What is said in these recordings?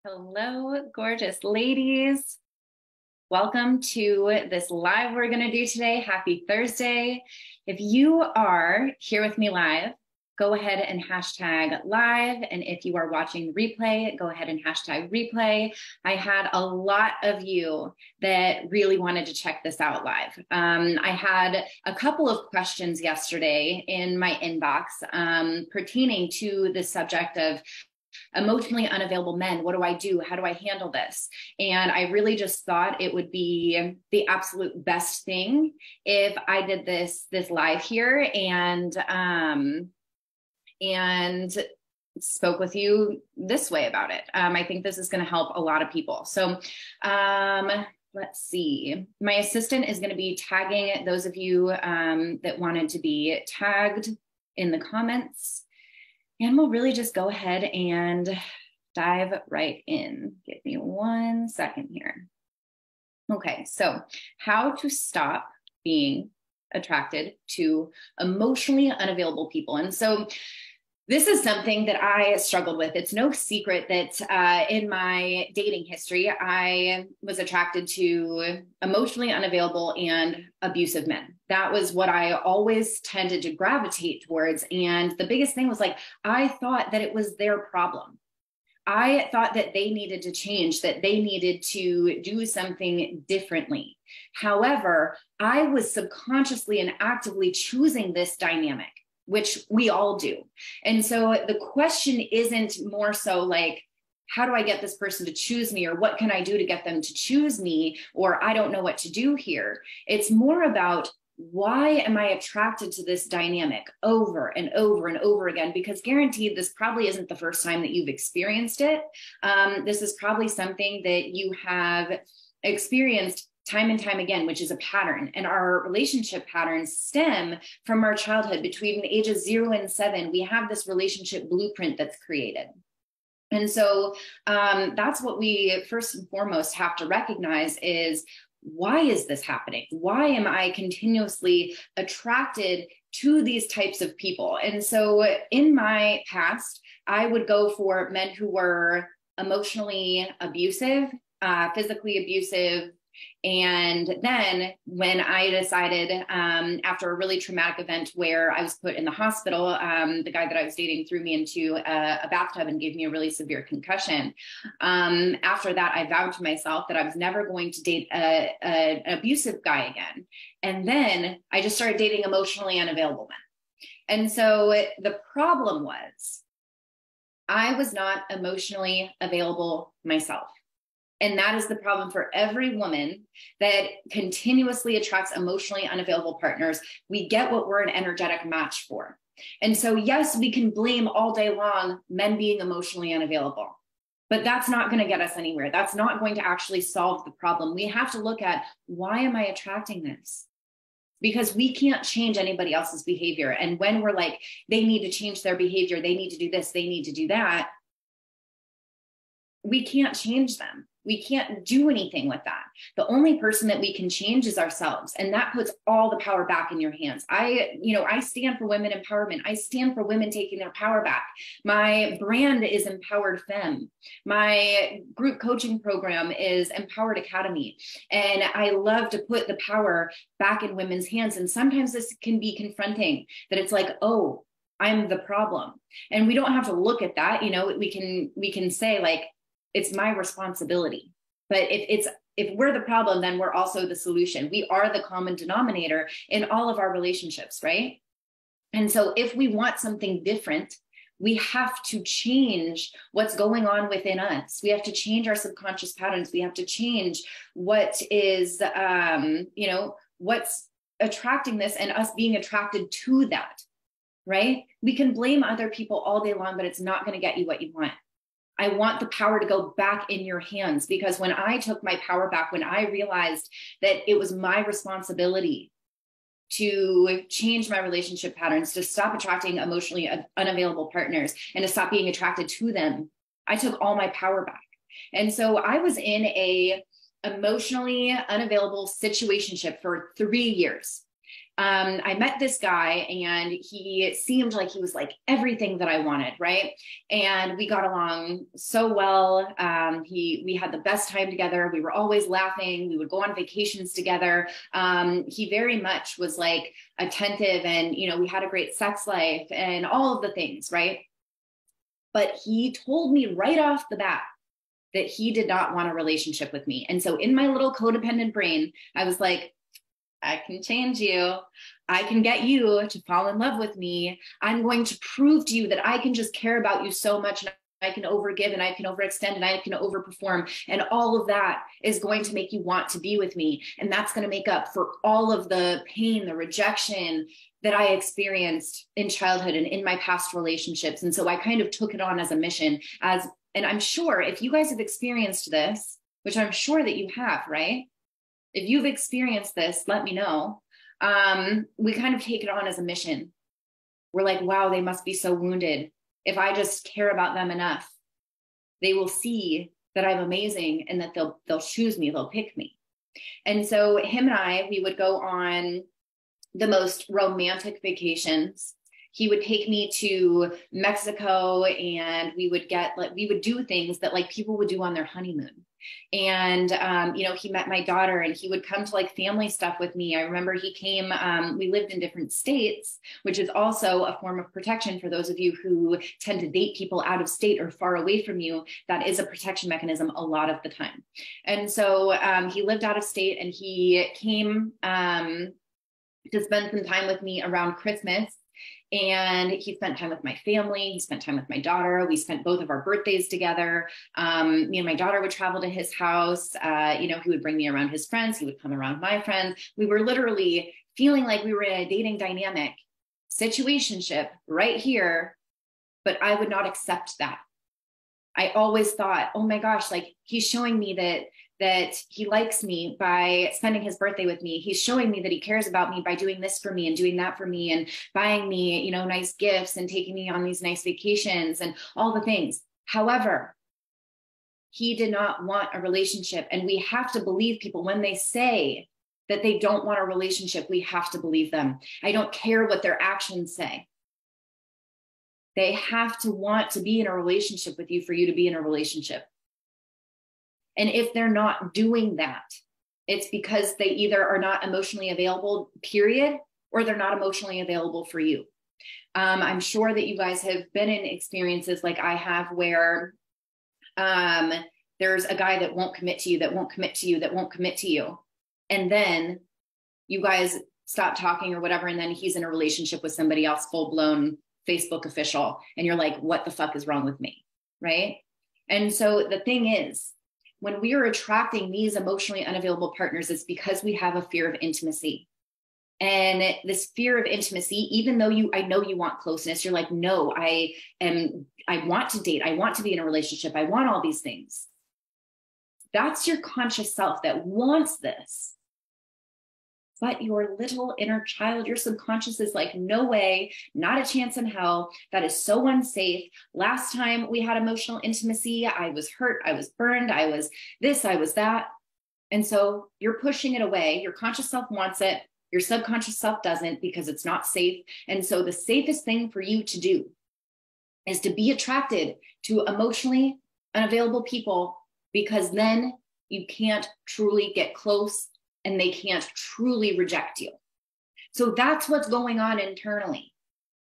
Hello, gorgeous ladies. Welcome to this live we're going to do today. Happy Thursday. If you are here with me live, go ahead and hashtag live. And if you are watching the replay, go ahead and hashtag replay. I had a lot of you that really wanted to check this out live. I had a couple of questions yesterday in my inbox pertaining to the subject of emotionally unavailable men. What do I do? How do I handle this? And I really just thought it would be the absolute best thing if I did this live here and spoke with you this way about it. I think this is going to help a lot of people. So let's see. My assistant is going to be tagging those of you that wanted to be tagged in the comments. And we'll really just go ahead and dive right in. Give me 1 second here. Okay, so how to stop being attracted to emotionally unavailable people. And so this is something that I struggled with. It's no secret that in my dating history, I was attracted to emotionally unavailable and abusive men. That was what I always tended to gravitate towards. And the biggest thing was I thought that it was their problem. I thought that they needed to change, that they needed to do something differently. However, I was subconsciously and actively choosing this dynamic, which we all do. And so the question isn't more so how do I get this person to choose me, or what can I do to get them to choose me, or I don't know what to do here. It's more about, why am I attracted to this dynamic over and over and over again? Because guaranteed, this probably isn't the first time that you've experienced it. This is probably something that you have experienced time and time again, which is a pattern. And our relationship patterns stem from our childhood. Between the ages 0 and 7, we have this relationship blueprint that's created. And so that's what we first and foremost have to recognize is, why is this happening? Why am I continuously attracted to these types of people? And so in my past, I would go for men who were emotionally abusive, physically abusive. And then when I decided, after a really traumatic event where I was put in the hospital, the guy that I was dating threw me into a bathtub and gave me a really severe concussion. After that, I vowed to myself that I was never going to date an abusive guy again. And then I just started dating emotionally unavailable men. And so the problem was, I was not emotionally available myself. And that is the problem for every woman that continuously attracts emotionally unavailable partners. We get what we're an energetic match for. And so, yes, we can blame all day long men being emotionally unavailable, but that's not going to get us anywhere. That's not going to actually solve the problem. We have to look at, why am I attracting this? Because we can't change anybody else's behavior. And when we're like, they need to change their behavior, they need to do this, they need to do that, we can't change them. We can't do anything with that. The only person that we can change is ourselves. And that puts all the power back in your hands. I stand for women empowerment. I stand for women taking their power back. My brand is Empowered Femme. My group coaching program is Empowered Academy. And I love to put the power back in women's hands. And sometimes this can be confronting, that it's like, oh, I'm the problem. And we don't have to look at that. We can say it's my responsibility. But if we're the problem, then we're also the solution. We are the common denominator in all of our relationships, right? And so if we want something different, we have to change what's going on within us. We have to change our subconscious patterns. We have to change what is, what's attracting this and us being attracted to that, right? We can blame other people all day long, but it's not going to get you what you want. I want the power to go back in your hands, because when I took my power back, when I realized that it was my responsibility to change my relationship patterns, to stop attracting emotionally unavailable partners and to stop being attracted to them, I took all my power back. And so I was in a emotionally unavailable situationship for 3 years. I met this guy and he seemed like he was like everything that I wanted, right? And we got along so well. We had the best time together. We were always laughing. We would go on vacations together. He very much was like attentive, and we had a great sex life and all of the things, right? But he told me right off the bat that he did not want a relationship with me. And so in my little codependent brain, I was like, I can change you. I can get you to fall in love with me. I'm going to prove to you that I can just care about you so much, and I can overgive, and I can overextend, and I can overperform. And all of that is going to make you want to be with me. And that's going to make up for all of the pain, the rejection that I experienced in childhood and in my past relationships. And so I kind of took it on as a mission, and I'm sure if you guys have experienced this, which I'm sure that you have, right? If you've experienced this, let me know. We kind of take it on as a mission. We're like, wow, they must be so wounded. If I just care about them enough, they will see that I'm amazing and that they'll choose me, they'll pick me. And so him and we would go on the most romantic vacations. He would take me to Mexico, and we would do things that like people would do on their honeymoon. And, he met my daughter, and he would come to like family stuff with me. I remember he came, we lived in different states, which is also a form of protection for those of you who tend to date people out of state or far away from you. That is a protection mechanism a lot of the time. And so he lived out of state, and he came to spend some time with me around Christmas. And he spent time with my family. He spent time with my daughter. We spent both of our birthdays together. Me and my daughter would travel to his house. He would bring me around his friends. He would come around my friends. We were literally feeling like we were in a dating dynamic situationship right here, but I would not accept that. I always thought, oh my gosh, like he's showing me that he likes me by spending his birthday with me. He's showing me that he cares about me by doing this for me and doing that for me and buying me, nice gifts and taking me on these nice vacations and all the things. However, he did not want a relationship. And we have to believe people when they say that they don't want a relationship. We have to believe them. I don't care what their actions say. They have to want to be in a relationship with you for you to be in a relationship. And if they're not doing that, it's because they either are not emotionally available, period, or they're not emotionally available for you. I'm sure that you guys have been in experiences like I have where there's a guy that won't commit to you, that won't commit to you, that won't commit to you. And then you guys stop talking or whatever, and then he's in a relationship with somebody else, full-blown Facebook official, and you're like, what the fuck is wrong with me, right? And so the thing is, when we are attracting these emotionally unavailable partners, it's because we have a fear of intimacy. And this fear of intimacy, even though I know you want closeness, you're like, no, I want to date. I want to be in a relationship. I want all these things. That's your conscious self that wants this. But your little inner child, your subconscious is like, no way, not a chance in hell. That is so unsafe. Last time we had emotional intimacy, I was hurt, I was burned, I was this, I was that. And so you're pushing it away. Your conscious self wants it. Your subconscious self doesn't, because it's not safe. And so the safest thing for you to do is to be attracted to emotionally unavailable people, because then you can't truly get close and they can't truly reject you. So that's what's going on internally,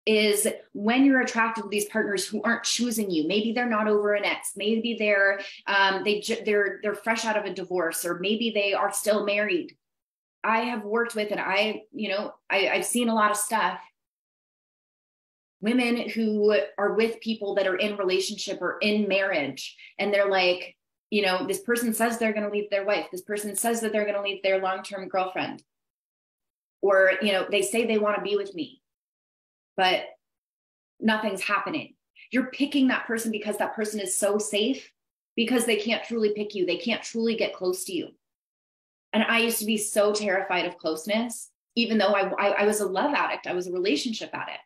is when you're attracted to these partners who aren't choosing you. Maybe they're not over an ex. Maybe they're fresh out of a divorce, or maybe they are still married. I have worked with, and I've seen a lot of stuff. Women who are with people that are in relationship or in marriage, and they're like, this person says they're going to leave their wife. This person says that they're going to leave their long-term girlfriend. Or, they say they want to be with me, but nothing's happening. You're picking that person because that person is so safe, because they can't truly pick you. They can't truly get close to you. And I used to be so terrified of closeness, even though I was a love addict. I was a relationship addict.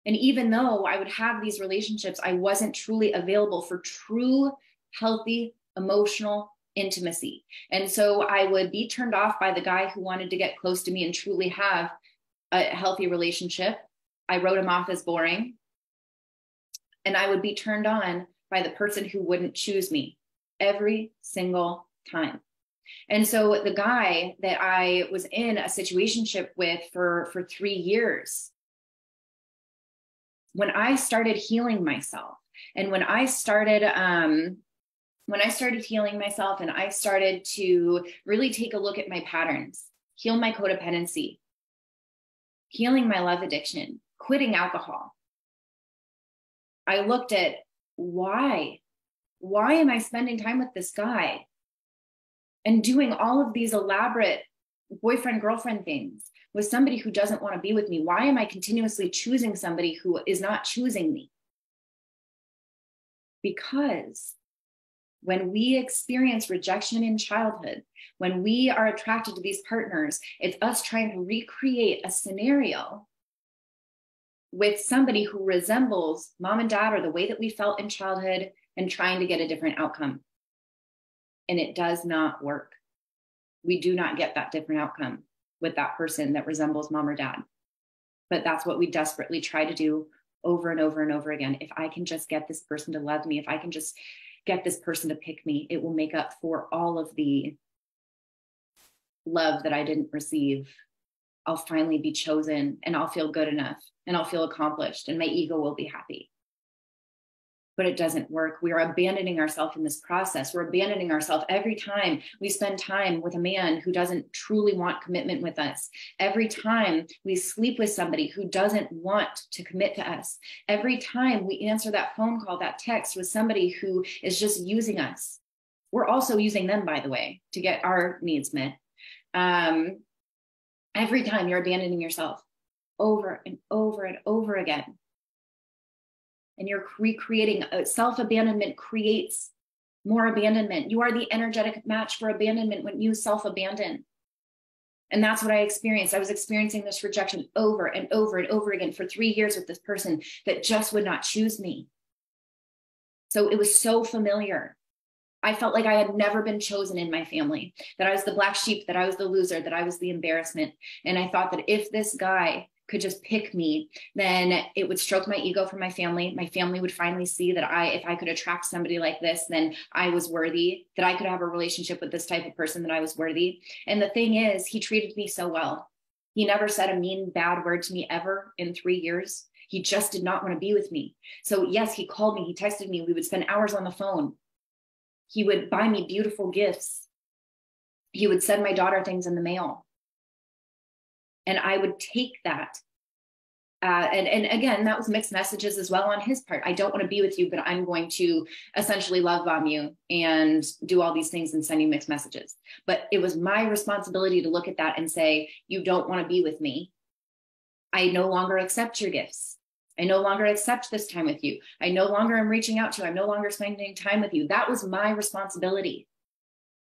And even though I would have these relationships, I wasn't truly available for true, healthy, emotional intimacy. And so I would be turned off by the guy who wanted to get close to me and truly have a healthy relationship, I wrote him off as boring. And I would be turned on by the person who wouldn't choose me every single time. And so the guy that I was in a situationship with for 3 years, when I started healing myself, and when I started healing myself, and I started to really take a look at my patterns, heal my codependency, healing my love addiction, quitting alcohol, I looked at why am I spending time with this guy and doing all of these elaborate boyfriend girlfriend things with somebody who doesn't want to be with me? Why am I continuously choosing somebody who is not choosing me? Because when we experience rejection in childhood, when we are attracted to these partners, it's us trying to recreate a scenario with somebody who resembles mom and dad or the way that we felt in childhood, and trying to get a different outcome. And it does not work. We do not get that different outcome with that person that resembles mom or dad. But that's what we desperately try to do over and over and over again. If I can just get this person to love me, if I can just get this person to pick me, it will make up for all of the love that I didn't receive. I'll finally be chosen, and I'll feel good enough, and I'll feel accomplished, and my ego will be happy. But it doesn't work. We are abandoning ourselves in this process. We're abandoning ourselves every time we spend time with a man who doesn't truly want commitment with us. Every time we sleep with somebody who doesn't want to commit to us. Every time we answer that phone call, that text with somebody who is just using us. We're also using them, by the way, to get our needs met. Every time you're abandoning yourself over and over and over again. And you're recreating. Self-abandonment creates more abandonment. You are the energetic match for abandonment when you self-abandon. And that's what I experienced. I was experiencing this rejection over and over and over again for 3 years with this person that just would not choose me. So it was so familiar. I felt like I had never been chosen in my family, that I was the black sheep, that I was the loser, that I was the embarrassment. And I thought that if this guy could just pick me, then it would stroke my ego for my family. My family would finally see that if I could attract somebody like this, then I was worthy, that I could have a relationship with this type of person, that I was worthy. And the thing is, he treated me so well. He never said a mean, bad word to me ever in 3 years. He just did not want to be with me. So yes, he called me, he texted me, we would spend hours on the phone. He would buy me beautiful gifts. He would send my daughter things in the mail. And I would take that. And again, that was mixed messages as well on his part. I don't want to be with you, but I'm going to essentially love bomb you and do all these things and send you mixed messages. But it was my responsibility to look at that and say, you don't want to be with me. I no longer accept your gifts. I no longer accept this time with you. I no longer am reaching out to you. I'm no longer spending time with you. That was my responsibility.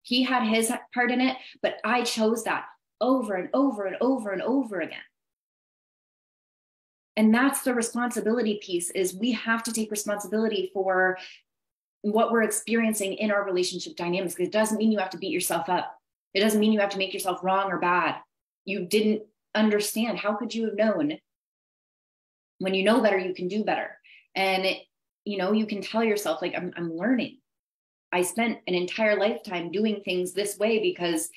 He had his part in it, but I chose that over and over and over and over again. And that's the responsibility piece, is we have to take responsibility for what we're experiencing in our relationship dynamics. It doesn't mean you have to beat yourself up. It doesn't mean you have to make yourself wrong or bad. You didn't understand. How could you have known? When you know better, you can do better. And you can tell yourself, like, I'm learning. I spent an entire lifetime doing things this way because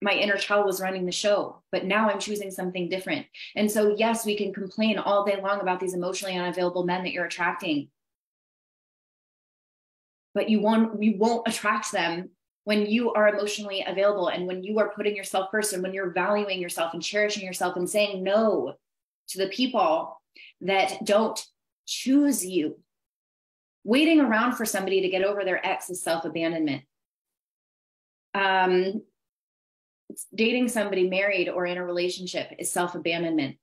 my inner child was running the show, but now I'm choosing something different. And so, yes, we can complain all day long about these emotionally unavailable men that you're attracting, but you won't attract them when you are emotionally available, and when you are putting yourself first, and when you're valuing yourself and cherishing yourself and saying no to the people that don't choose you. Waiting around for somebody to get over their ex is self-abandonment. Dating somebody married or in a relationship is self-abandonment.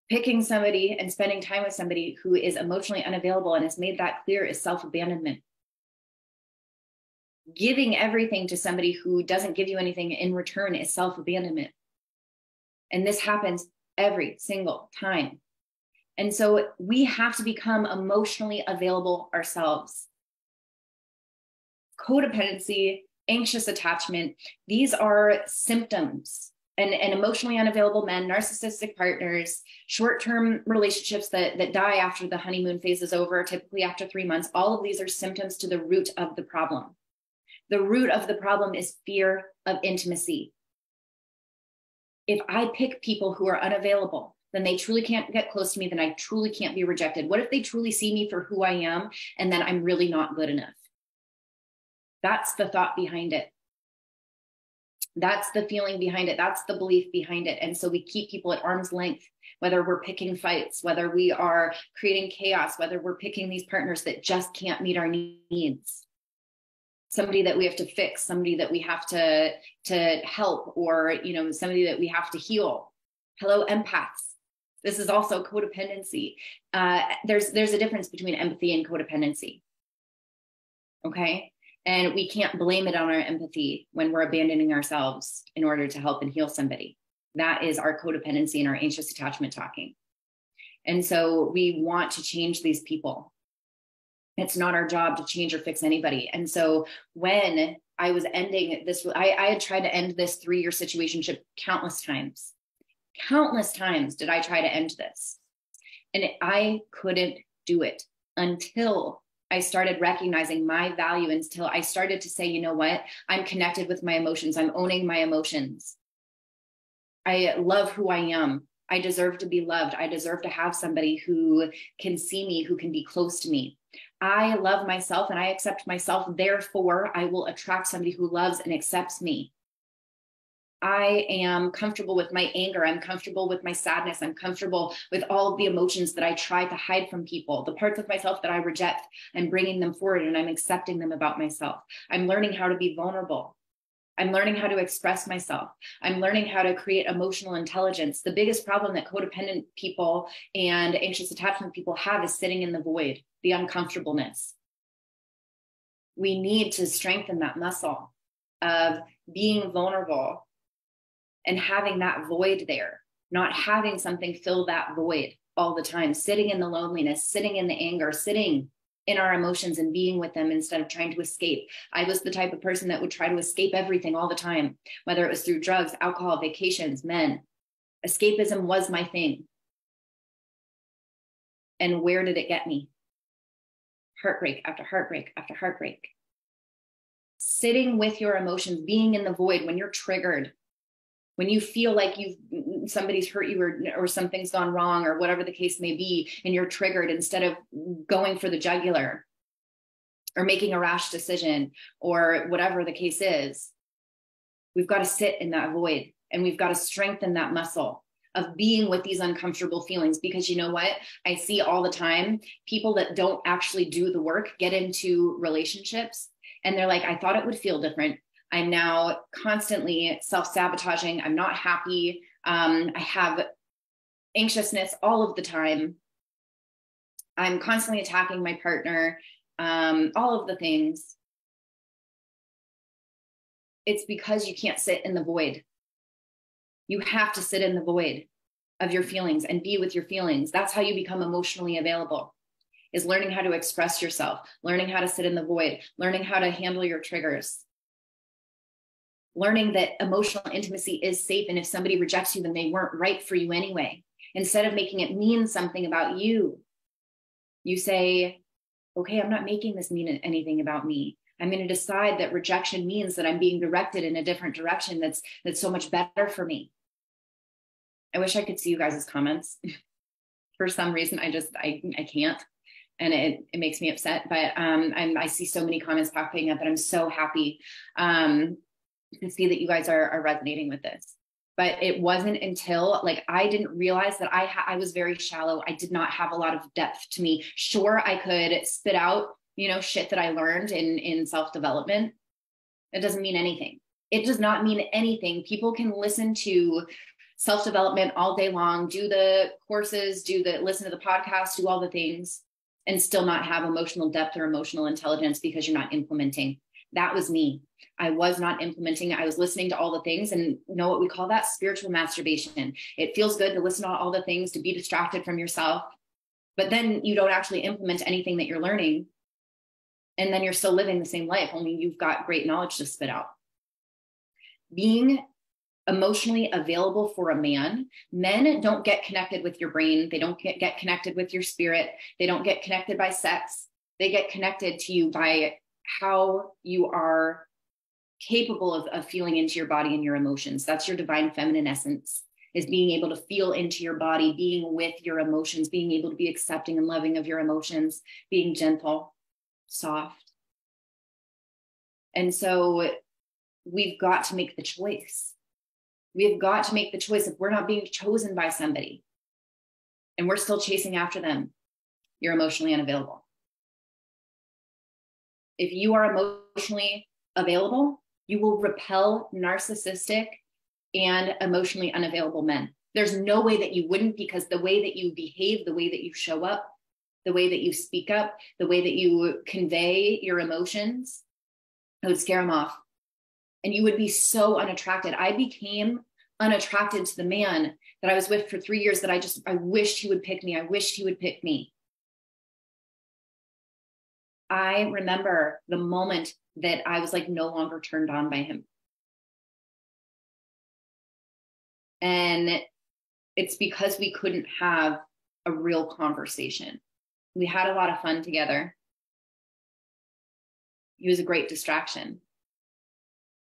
Picking somebody and spending time with somebody who is emotionally unavailable and has made that clear is self-abandonment. Giving everything to somebody who doesn't give you anything in return is self-abandonment. And this happens every single time. And so we have to become emotionally available ourselves. Codependency, anxious attachment, these are symptoms and emotionally unavailable men, narcissistic partners, short-term relationships that die after the honeymoon phase is over, typically after 3 months, all of these are symptoms to the root of the problem. The root of the problem is fear of intimacy. If I pick people who are unavailable, then they truly can't get close to me, then I truly can't be rejected. What if they truly see me for who I am, and then I'm really not good enough? That's the thought behind it. That's the feeling behind it. That's the belief behind it. And so we keep people at arm's length, whether we're picking fights, whether we are creating chaos, whether we're picking these partners that just can't meet our needs. Somebody that we have to fix, somebody that we have to help, or, somebody that we have to heal. Hello, empaths. This is also codependency. There's a difference between empathy and codependency. Okay. And we can't blame it on our empathy when we're abandoning ourselves in order to help and heal somebody. That is our codependency and our anxious attachment talking. And so we want to change these people. It's not our job to change or fix anybody. And so when I was ending this, I had tried to end this 3-year situationship countless times. Countless times did I try to end this. And I couldn't do it until I started recognizing my value, until I started to say, you know what? I'm connected with my emotions. I'm owning my emotions. I love who I am. I deserve to be loved. I deserve to have somebody who can see me, who can be close to me. I love myself and I accept myself. Therefore, I will attract somebody who loves and accepts me. I am comfortable with my anger. I'm comfortable with my sadness. I'm comfortable with all of the emotions that I try to hide from people. The parts of myself that I reject, I'm bringing them forward and I'm accepting them about myself. I'm learning how to be vulnerable. I'm learning how to express myself. I'm learning how to create emotional intelligence. The biggest problem that codependent people and anxious attachment people have is sitting in the void, the uncomfortableness. We need to strengthen that muscle of being vulnerable and having that void there, not having something fill that void all the time, sitting in the loneliness, sitting in the anger, sitting in our emotions and being with them instead of trying to escape. I was the type of person that would try to escape everything all the time, whether it was through drugs, alcohol, vacations, men. Escapism was my thing. And where did it get me? Heartbreak after heartbreak after heartbreak. Sitting with your emotions, being in the void when you're triggered, when you feel like somebody's hurt you or something's gone wrong or whatever the case may be, and you're triggered, instead of going for the jugular or making a rash decision or whatever the case is, we've got to sit in that void and we've got to strengthen that muscle of being with these uncomfortable feelings. Because you know what? I see all the time people that don't actually do the work get into relationships and they're like, I thought it would feel different. I'm now constantly self-sabotaging. I'm not happy. I have anxiousness all of the time. I'm constantly attacking my partner, all of the things. It's because you can't sit in the void. You have to sit in the void of your feelings and be with your feelings. That's how you become emotionally available, is learning how to express yourself, learning how to sit in the void, learning how to handle your triggers. Learning that emotional intimacy is safe. And if somebody rejects you, then they weren't right for you anyway. Instead of making it mean something about you, you say, okay, I'm not making this mean anything about me. I'm going to decide that rejection means that I'm being directed in a different direction that's so much better for me. I wish I could see you guys' comments. For some reason, I can't. And it makes me upset. But I see so many comments popping up and I'm so happy to see that you guys are resonating with this. But it wasn't until I didn't realize that I was very shallow. I did not have a lot of depth to me. Sure, I could spit out, shit that I learned in self-development. It doesn't mean anything. It does not mean anything. People can listen to self-development all day long, do the courses, listen to the podcast, do all the things, and still not have emotional depth or emotional intelligence because you're not implementing. That was me. I was not implementing. I was listening to all the things, and you know what we call that? Spiritual masturbation. It feels good to listen to all the things, to be distracted from yourself, but then you don't actually implement anything that you're learning. And then you're still living the same life, only you've got great knowledge to spit out. Being emotionally available for a man. Men don't get connected with your brain. They don't get connected with your spirit. They don't get connected by sex. They get connected to you by how you are capable of feeling into your body and your emotions. That's your divine feminine essence, is being able to feel into your body, being with your emotions, being able to be accepting and loving of your emotions, being gentle, soft. And so we've got to make the choice. We've got to make the choice. If we're not being chosen by somebody and we're still chasing after them, you're emotionally unavailable. If you are emotionally available, you will repel narcissistic and emotionally unavailable men. There's no way that you wouldn't, because the way that you behave, the way that you show up, the way that you speak up, the way that you convey your emotions, it would scare them off. And you would be so unattracted. I became unattracted to the man that I was with for 3 years that I wished he would pick me. I wished he would pick me. I remember the moment that I was like no longer turned on by him. And it's because we couldn't have a real conversation. We had a lot of fun together. He was a great distraction.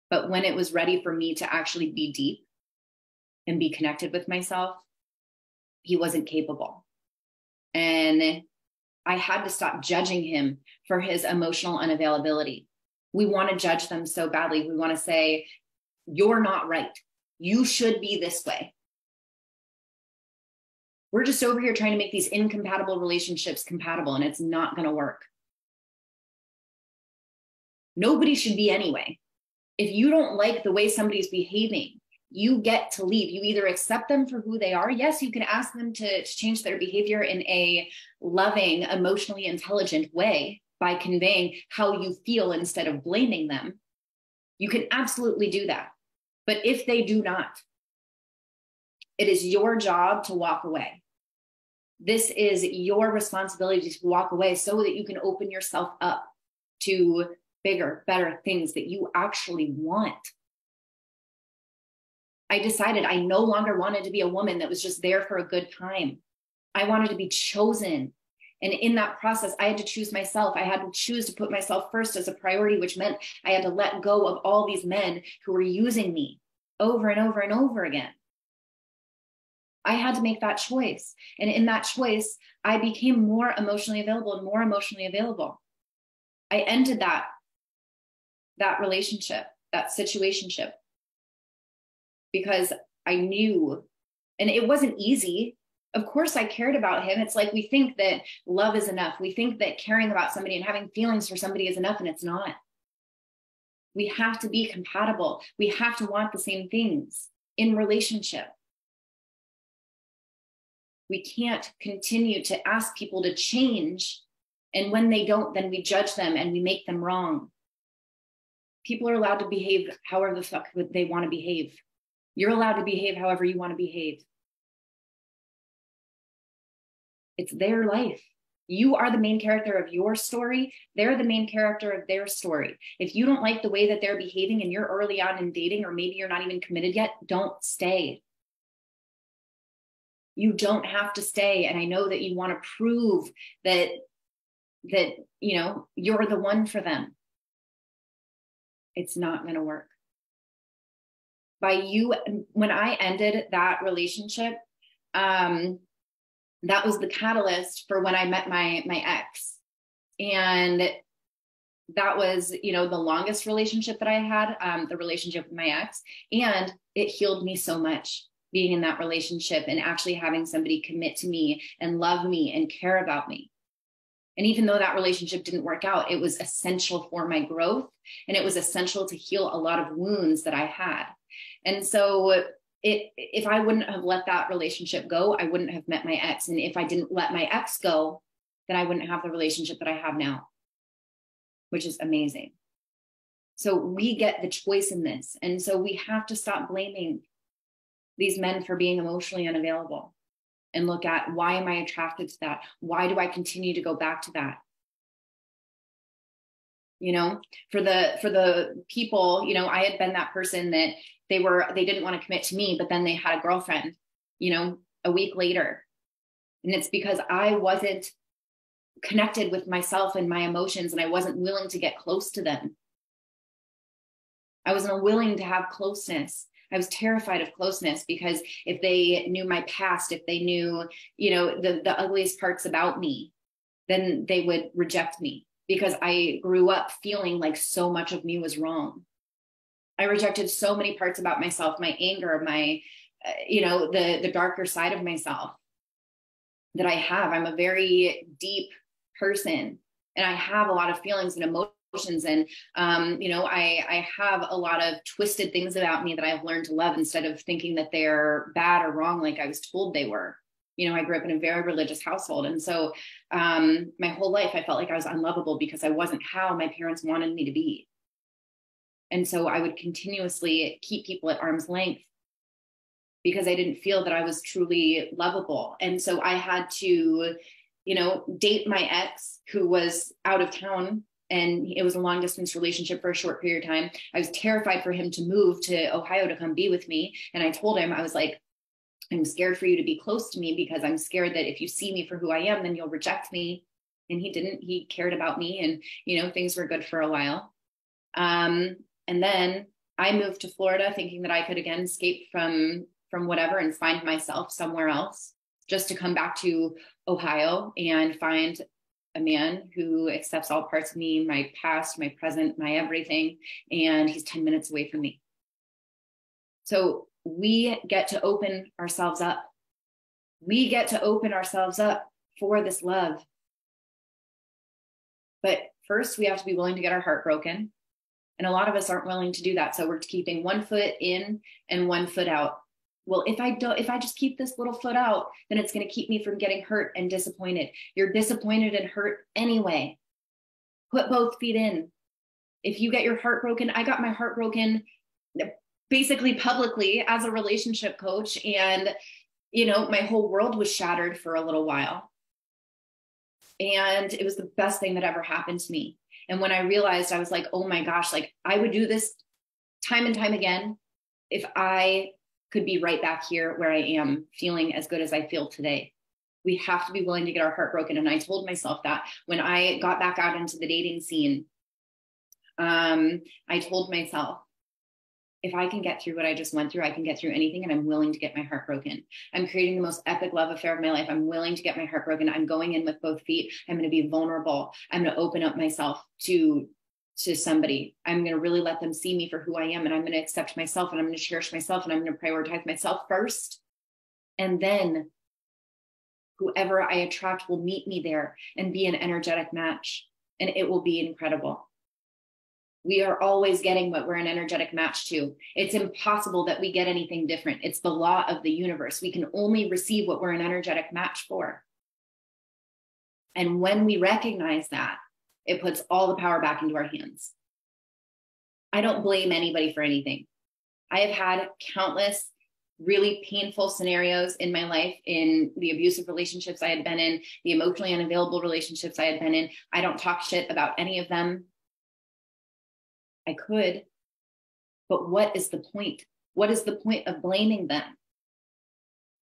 But when it was ready for me to actually be deep and be connected with myself, he wasn't capable. And I had to stop judging him for his emotional unavailability. We want to judge them so badly. We want to say, you're not right. You should be this way. We're just over here trying to make these incompatible relationships compatible, and it's not going to work. Nobody should be anyway. If you don't like the way somebody's behaving, you get to leave. You either accept them for who they are. Yes, you can ask them to change their behavior in a loving, emotionally intelligent way by conveying how you feel instead of blaming them. You can absolutely do that. But if they do not, it is your job to walk away. This is your responsibility to walk away so that you can open yourself up to bigger, better things that you actually want. I decided I no longer wanted to be a woman that was just there for a good time. I wanted to be chosen. And in that process, I had to choose myself. I had to choose to put myself first as a priority, which meant I had to let go of all these men who were using me over and over and over again. I had to make that choice. And in that choice, I became more emotionally available and more emotionally available. I ended that relationship, that situationship, because I knew, and it wasn't easy. Of course, I cared about him. It's like we think that love is enough. We think that caring about somebody and having feelings for somebody is enough, and it's not. We have to be compatible. We have to want the same things in relationship. We can't continue to ask people to change, and when they don't, then we judge them and we make them wrong. People are allowed to behave however the fuck they want to behave. You're allowed to behave however you want to behave. It's their life. You are the main character of your story. They're the main character of their story. If you don't like the way that they're behaving and you're early on in dating, or maybe you're not even committed yet, don't stay. You don't have to stay. And I know that you want to prove that you're the one for them. It's not going to work. When I ended that relationship, that was the catalyst for when I met my ex. And that was, the longest relationship that I had, the relationship with my ex. And it healed me so much, being in that relationship and actually having somebody commit to me and love me and care about me. And even though that relationship didn't work out, it was essential for my growth. And it was essential to heal a lot of wounds that I had. And so if I wouldn't have let that relationship go, I wouldn't have met my ex. And if I didn't let my ex go, then I wouldn't have the relationship that I have now, which is amazing. So we get the choice in this. And so we have to stop blaming these men for being emotionally unavailable and look at, why am I attracted to that? Why do I continue to go back to that? For the people, I had been that person that they didn't want to commit to me, but then they had a girlfriend, a week later. And it's because I wasn't connected with myself and my emotions, and I wasn't willing to get close to them. I wasn't willing to have closeness. I was terrified of closeness because if they knew my past, if they knew, the ugliest parts about me, then they would reject me, because I grew up feeling like so much of me was wrong. I rejected so many parts about myself, my anger, my, the darker side of myself that I have. I'm a very deep person, and I have a lot of feelings and emotions. And, I have a lot of twisted things about me that I've learned to love, instead of thinking that they're bad or wrong like I was told they were. I grew up in a very religious household. And so my whole life, I felt like I was unlovable because I wasn't how my parents wanted me to be. And so I would continuously keep people at arm's length because I didn't feel that I was truly lovable. And so I had to, date my ex, who was out of town, and it was a long distance relationship for a short period of time. I was terrified for him to move to Ohio to come be with me. And I told him, I was like, I'm scared for you to be close to me, because I'm scared that if you see me for who I am, then you'll reject me. And he didn't. He cared about me, and, things were good for a while. And then I moved to Florida thinking that I could again escape from whatever and find myself somewhere else, just to come back to Ohio and find a man who accepts all parts of me, my past, my present, my everything. And he's 10 minutes away from me. So we get to open ourselves up. We get to open ourselves up for this love. But first, we have to be willing to get our heart broken. And a lot of us aren't willing to do that. So we're keeping one foot in and one foot out. Well, if I just keep this little foot out, then it's going to keep me from getting hurt and disappointed. You're disappointed and hurt anyway. Put both feet in. If you get your heart broken, I got my heart broken basically publicly as a relationship coach. And, my whole world was shattered for a little while. And it was the best thing that ever happened to me. And when I realized, I was like, oh my gosh, like I would do this time and time again if I could be right back here where I am, feeling as good as I feel today. We have to be willing to get our heart broken. And I told myself that when I got back out into the dating scene, I told myself, if I can get through what I just went through, I can get through anything, and I'm willing to get my heart broken. I'm creating the most epic love affair of my life. I'm willing to get my heart broken. I'm going in with both feet. I'm going to be vulnerable. I'm going to open up myself to somebody. I'm going to really let them see me for who I am, and I'm going to accept myself, and I'm going to cherish myself, and I'm going to prioritize myself first. And then whoever I attract will meet me there and be an energetic match, and it will be incredible. We are always getting what we're an energetic match to. It's impossible that we get anything different. It's the law of the universe. We can only receive what we're an energetic match for. And when we recognize that, it puts all the power back into our hands. I don't blame anybody for anything. I have had countless really painful scenarios in my life, in the abusive relationships I had been in, the emotionally unavailable relationships I had been in. I don't talk shit about any of them. I could, but what is the point? What is the point of blaming them?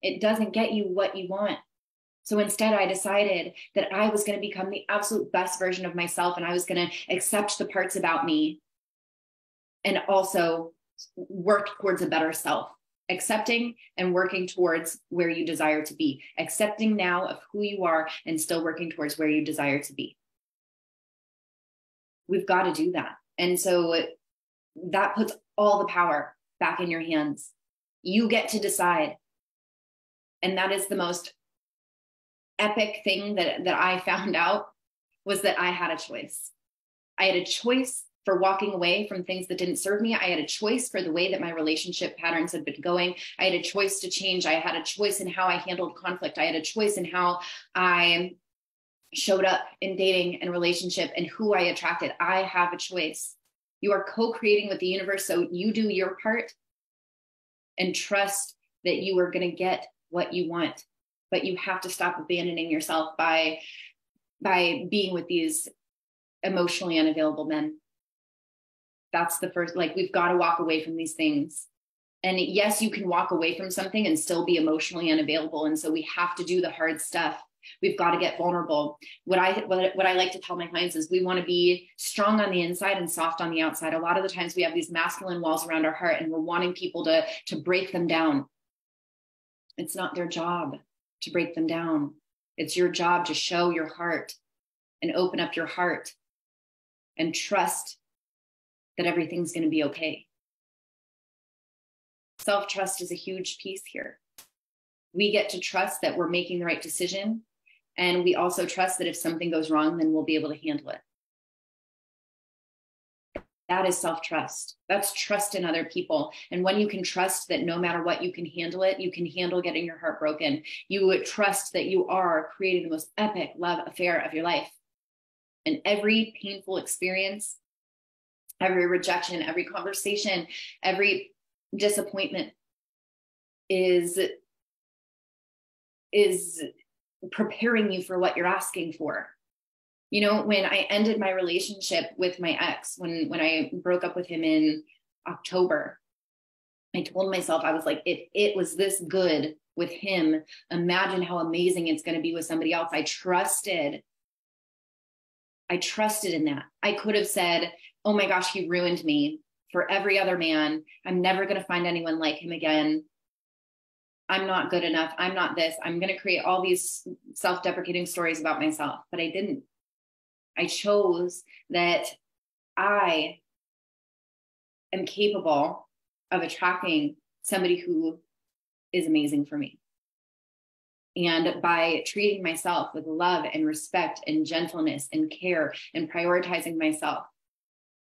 It doesn't get you what you want. So instead, I decided that I was going to become the absolute best version of myself, and I was going to accept the parts about me and also work towards a better self. Accepting and working towards where you desire to be. Accepting now of who you are and still working towards where you desire to be. We've got to do that. And so that puts all the power back in your hands. You get to decide. And that is the most epic thing that I found out, was that I had a choice. I had a choice for walking away from things that didn't serve me. I had a choice for the way that my relationship patterns had been going. I had a choice to change. I had a choice in how I handled conflict. I had a choice in how I showed up in dating and relationship and who I attracted. I have a choice. You are co-creating with the universe. So you do your part and trust that you are going to get what you want. But you have to stop abandoning yourself by being with these emotionally unavailable men. That's the first, like, we've got to walk away from these things. And yes, you can walk away from something and still be emotionally unavailable. And so we have to do the hard stuff. We've got to get vulnerable. What I like to tell my clients is we want to be strong on the inside and soft on the outside. A lot of the times we have these masculine walls around our heart and we're wanting people to break them down. It's not their job to break them down. It's your job to show your heart and open up your heart and trust that everything's going to be okay. Self-trust is a huge piece here. We get to trust that we're making the right decision. And we also trust that if something goes wrong, then we'll be able to handle it. That is self-trust. That's trust in other people. And when you can trust that no matter what, you can handle it, you can handle getting your heart broken. You would trust that you are creating the most epic love affair of your life. And every painful experience, every rejection, every conversation, every disappointment is preparing you for what you're asking for. You know, when I ended my relationship with my ex, when I broke up with him in October, I told myself, I was like, if it was this good with him, imagine how amazing it's going to be with somebody else. I trusted in that. I could have said, oh my gosh, he ruined me for every other man. I'm never going to find anyone like him again. I'm not good enough. I'm not this. I'm going to create all these self-deprecating stories about myself, but I didn't. I chose that I am capable of attracting somebody who is amazing for me. And by treating myself with love and respect and gentleness and care and prioritizing myself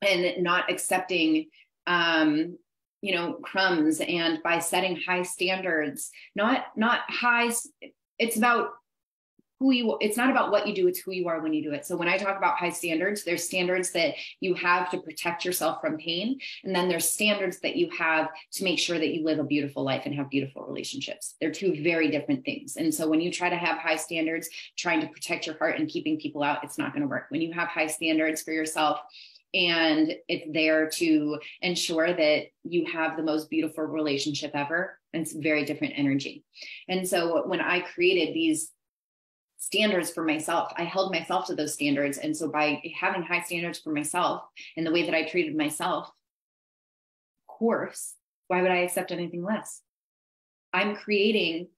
and not accepting, crumbs, and by setting high standards, not highs. It's about it's not about what you do, it's who you are when you do it. So when I talk about high standards, there's standards that you have to protect yourself from pain. And then there's standards that you have to make sure that you live a beautiful life and have beautiful relationships. They're two very different things. And so when you try to have high standards, trying to protect your heart and keeping people out, it's not going to work. When you have high standards for yourself, and it's there to ensure that you have the most beautiful relationship ever, it's very different energy. And so when I created these standards for myself, I held myself to those standards. And so by having high standards for myself and the way that I treated myself, of course, why would I accept anything less? I'm creating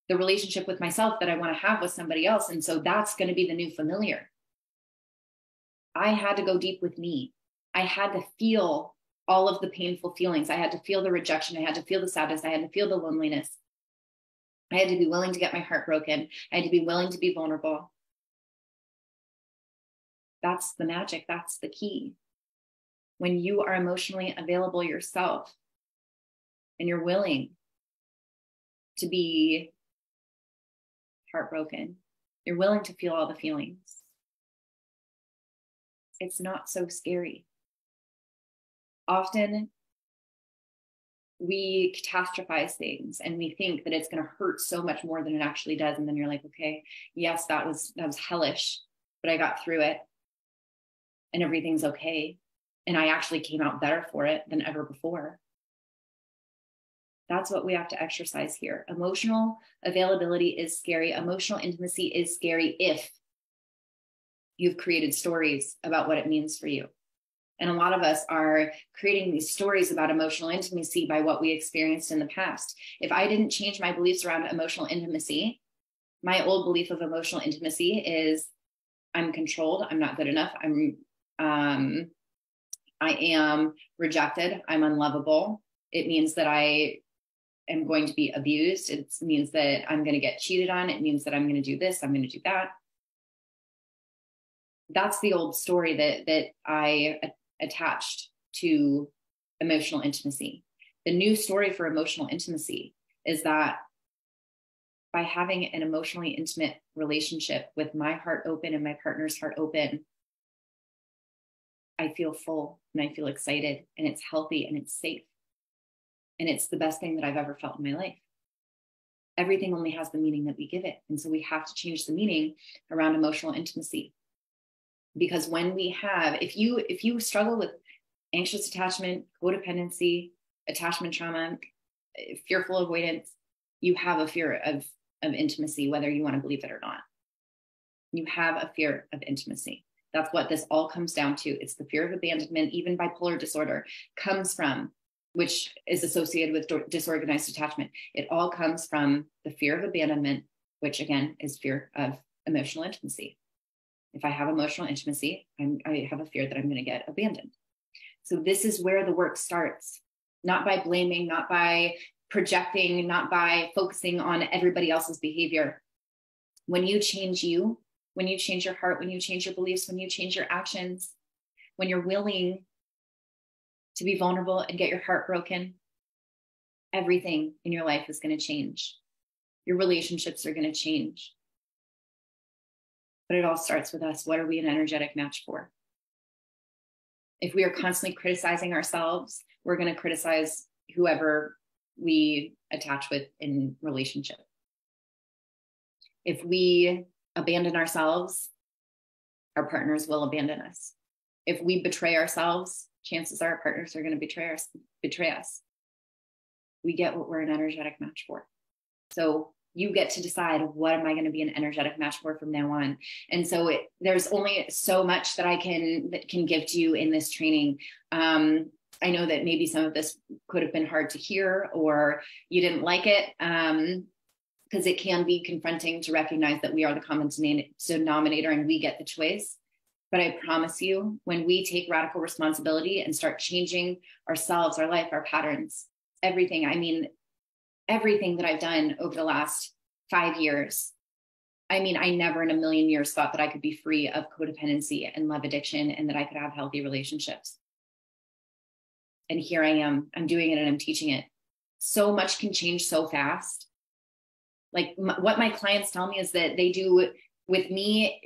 the relationship with myself that I want to have with somebody else. And so that's going to be the new familiar. I had to go deep with me. I had to feel all of the painful feelings. I had to feel the rejection. I had to feel the sadness. I had to feel the loneliness. I had to be willing to get my heart broken. I had to be willing to be vulnerable. That's the magic. That's the key. When you are emotionally available yourself and you're willing to be heartbroken, you're willing to feel all the feelings, it's not so scary. Often we catastrophize things and we think that it's going to hurt so much more than it actually does. And then you're like, okay, yes, that was hellish, but I got through it and everything's okay. And I actually came out better for it than ever before. That's what we have to exercise here. Emotional availability is scary. Emotional intimacy is scary if you've created stories about what it means for you. And a lot of us are creating these stories about emotional intimacy by what we experienced in the past. If I didn't change my beliefs around emotional intimacy, my old belief of emotional intimacy is I'm controlled, I'm not good enough, I am rejected, I'm unlovable. It means that I am going to be abused. It means that I'm going to get cheated on. It means that I'm going to do this, I'm going to do that. That's the old story that I attached to emotional intimacy. The new story for emotional intimacy is that by having an emotionally intimate relationship with my heart open and my partner's heart open, I feel full and I feel excited and it's healthy and it's safe. And it's the best thing that I've ever felt in my life. Everything only has the meaning that we give it. And so we have to change the meaning around emotional intimacy. Because when we have, if you struggle with anxious attachment, codependency, attachment trauma, fearful avoidance, you have a fear of intimacy, whether you want to believe it or not. You have a fear of intimacy. That's what this all comes down to. It's the fear of abandonment. Even bipolar disorder comes from, which is associated with disorganized attachment. It all comes from the fear of abandonment, which again is fear of emotional intimacy. If I have emotional intimacy, I have a fear that I'm going to get abandoned. So this is where the work starts, not by blaming, not by projecting, not by focusing on everybody else's behavior. When you change you, when you change your heart, when you change your beliefs, when you change your actions, when you're willing to be vulnerable and get your heart broken, everything in your life is going to change. Your relationships are going to change. But it all starts with us. What are we an energetic match for? If we are constantly criticizing ourselves, we're going to criticize whoever we attach with in relationship. If we abandon ourselves, our partners will abandon us. If we betray ourselves, chances are our partners are going to betray us. We get what we're an energetic match for. So you get to decide, what am I going to be an energetic match for from now on? And so there's only so much that I can give to you in this training. I know that maybe some of this could have been hard to hear, or you didn't like it, because it can be confronting to recognize that we are the common denominator and we get the choice. But I promise you, when we take radical responsibility and start changing ourselves, our life, our patterns, everything, I mean, everything that I've done over the last 5 years, I mean, I never in a million years thought that I could be free of codependency and love addiction and that I could have healthy relationships. And here I am, I'm doing it and I'm teaching it. So much can change so fast. Like what my clients tell me is that they do with me,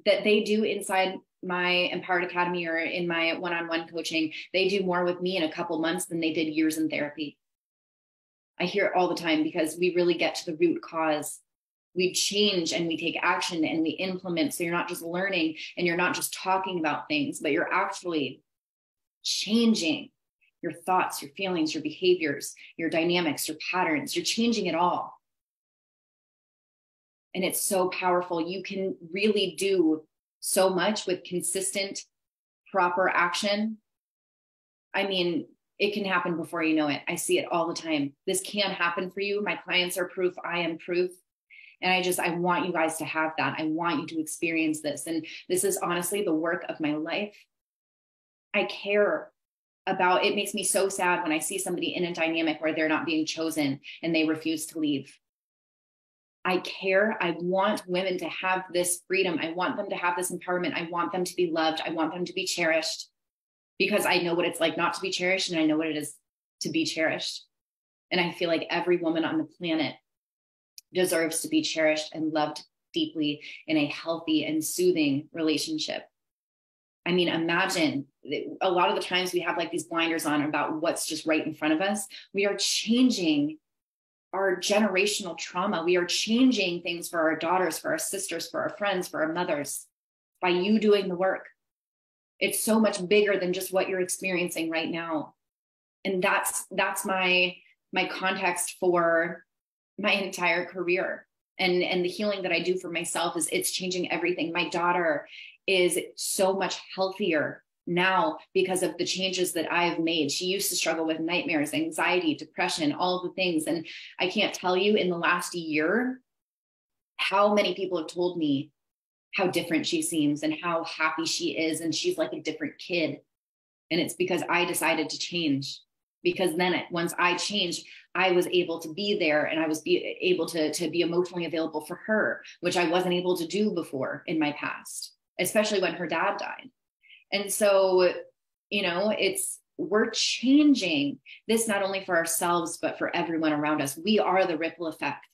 that they do inside my Empowered Academy or in my one-on-one coaching, they do more with me in a couple months than they did years in therapy. I hear it all the time because we really get to the root cause. We change and we take action and we implement. So you're not just learning and you're not just talking about things, but you're actually changing your thoughts, your feelings, your behaviors, your dynamics, your patterns. You're changing it all. And it's so powerful. You can really do so much with consistent, proper action. I mean, it can happen before you know it. I see it all the time. This can happen for you. My clients are proof. I am proof. And I want you guys to have that. I want you to experience this. And this is honestly the work of my life. I care about, it makes me so sad when I see somebody in a dynamic where they're not being chosen and they refuse to leave. I care. I want women to have this freedom. I want them to have this empowerment. I want them to be loved. I want them to be cherished because I know what it's like not to be cherished and I know what it is to be cherished. And I feel like every woman on the planet deserves to be cherished and loved deeply in a healthy and soothing relationship. I mean, imagine a lot of the times we have like these blinders on about what's just right in front of us. We are changing our generational trauma. We are changing things for our daughters, for our sisters, for our friends, for our mothers by you doing the work. It's so much bigger than just what you're experiencing right now. And that's my context for my entire career. And the healing that I do for myself is it's changing everything. My daughter is so much healthier now because of the changes that I've made. She used to struggle with nightmares, anxiety, depression, all of the things. And I can't tell you in the last year how many people have told me how different she seems and how happy she is. And she's like a different kid. And it's because I decided to change. Because then once I changed, I was able to be there and I was able to be emotionally available for her, which I wasn't able to do before in my past, especially when her dad died. And so, you know, we're changing this not only for ourselves, but for everyone around us. We are the ripple effect.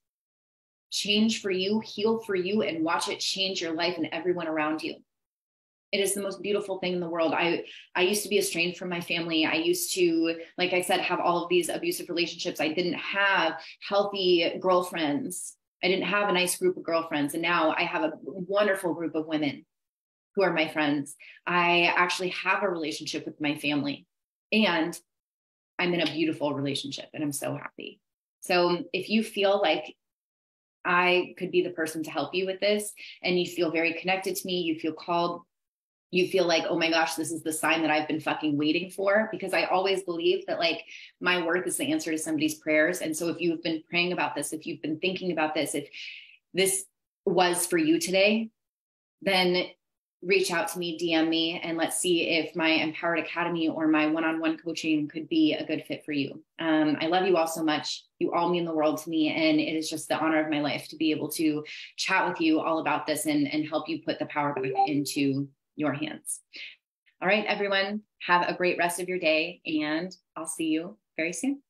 Change for you, heal for you, and watch it change your life and everyone around you. It is the most beautiful thing in the world. I used to be estranged from my family. I used to, like I said, have all of these abusive relationships. I didn't have healthy girlfriends. I didn't have a nice group of girlfriends. And now I have a wonderful group of women who are my friends. I actually have a relationship with my family. And I'm in a beautiful relationship and I'm so happy. So if you feel like I could be the person to help you with this, and you feel very connected to me, you feel called, you feel like, oh my gosh, this is the sign that I've been fucking waiting for, because I always believe that like my work is the answer to somebody's prayers. And so if you've been praying about this, if you've been thinking about this, if this was for you today, then reach out to me, DM me, and let's see if my Empowered Academy or my one-on-one coaching could be a good fit for you. I love you all so much. You all mean the world to me. And it is just the honor of my life to be able to chat with you all about this and help you put the power back into your hands. All right, everyone, have a great rest of your day, and I'll see you very soon.